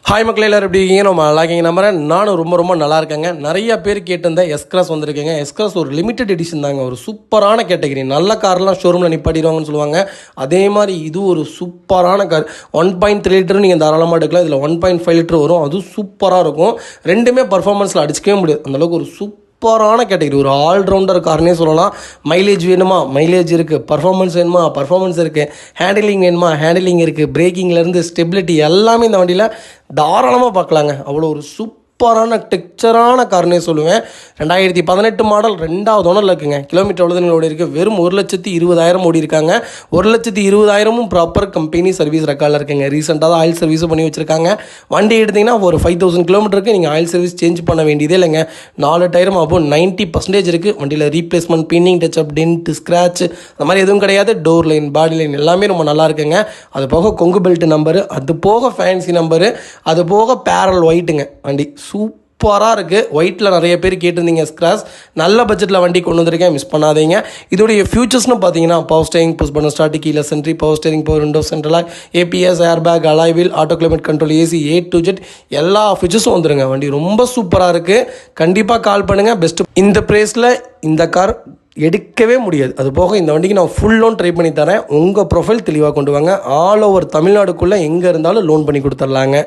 Hi மக்கள் எல்லாரும் எப்படி இருக்கீங்க? நம்ம நல்லா இருக்கீங்க நம்புறேன். நானும் ரொம்ப நல்லா இருக்கேங்க. நிறைய பேர் கேட்டிருந்த எஸ்கிராஸ் வந்திருக்கேங்க. எஸ்கிராஸ் ஒரு லிமிடெட் எடிஷன் தாங்க. ஒரு சூப்பரான கேட்டகரி. நல்ல கார்லாம் ஷோரூமில் நிப்பாட்டிடுவாங்கன்னு சொல்லுவாங்க. அதே மாதிரி இது ஒரு சூப்பரான கார். 1.3 லிட்டர் நீங்கள் தாராளமாக எடுக்கலாம். இதில் 1.5 லிட்டர் வரும். அதுவும் சூப்பராக இருக்கும். ரெண்டுமே பர்ஃபார்மன்ஸில் அடிச்சிக்கவே முடியாது. அந்தளவுக்கு ஒரு சூப்பரான கேட்டகரி. ஒரு ஆல்ரவுண்டர் கார்னே சொல்லலாம். மைலேஜ் வேணுமா, மைலேஜ் இருக்குது. பர்ஃபார்மன்ஸ் வேணுமா, பர்ஃபார்மன்ஸ் இருக்குது. ஹேண்டிலிங் வேணுமா, ஹேண்டிலிங் இருக்குது. பிரேக்கிங்லேருந்து ஸ்டெபிலிட்டி எல்லாமே இந்த வண்டியில் தாராளமாக பார்க்கலாங்க. அவ்வளோ ஒரு சூப்பரான டெக்சரான கார்னே சொல்லுவேன். 2018 மாடல் 2வது ஓனரில் இருக்குங்க. கிலோமீட்டர் எவ்வளோ ஓடி இருக்குது? வெறும் 1,20,000 ஓடி இருக்காங்க. 1,20,000 ப்ராப்பர் கம்பெனி சர்வீஸ் ரெக்கார்டில் இருக்குங்க. ரீசெண்டாக தான் ஆயில் சர்வீஸும் பண்ணி வச்சுருக்காங்க. வண்டி எடுத்திங்கன்னா ஒரு 5,000 கிலோமீட்டருக்கு நீங்கள் ஆயில் சர்வீஸ் சேஞ்ச் பண்ண வேண்டியதே இல்லைங்க. 4 டயரும் அப்போ 90% இருக்குது. வண்டியில் replacement, pinning, touchup, dent, scratch அந்த மாதிரி எதுவும் கிடையாது. டோர் லைன், பாடி லைன் எல்லாமே ரொம்ப நல்லா இருக்குங்க. அது போக கொங்கு பெல்ட் நம்பரு, அது போக ஃபேன்சி நம்பரு, அது போக பேரல் ஒயிட்டுங்க. வண்டி சூப்பராக இருக்குது. ஒயிட்டில் நிறைய பேர் கேட்டிருந்தீங்க. ஸ்க்ராஸ் நல்ல பட்ஜெட்டில் வண்டி கொண்டு வந்திருக்கேன், மிஸ் பண்ணாதீங்க. இதோடைய ஃபியூச்சர்ஸ்னு பார்த்தீங்கன்னா power steering, push button start, கீழே சென்ட்ரி, பவர் ஸ்டேரிங், பவர் விண்டோ, சென்ட்ரலாக ABS, air bag, alloy wheel, auto climate control, AC, A to Z எல்லா ஃபீச்சர்ஸும் வந்துருங்க. வண்டி ரொம்ப சூப்பராக இருக்குது. கண்டிப்பாக கால் பண்ணுங்கள். பெஸ்ட்டு இந்த ப்ரைஸில் இந்த கார் எடுக்கவே முடியாது. அது போக இந்த வண்டிக்கு நான் ஃபுல் லோன் ட்ரை பண்ணி தரேன். உங்கள் ப்ரொஃபைல் தெளிவாக கொண்டு வாங்க. ஆல் ஓவர் தமிழ்நாடுக்குள்ளே எங்கே இருந்தாலும் லோன் பண்ணி கொடுத்துர்லாங்க.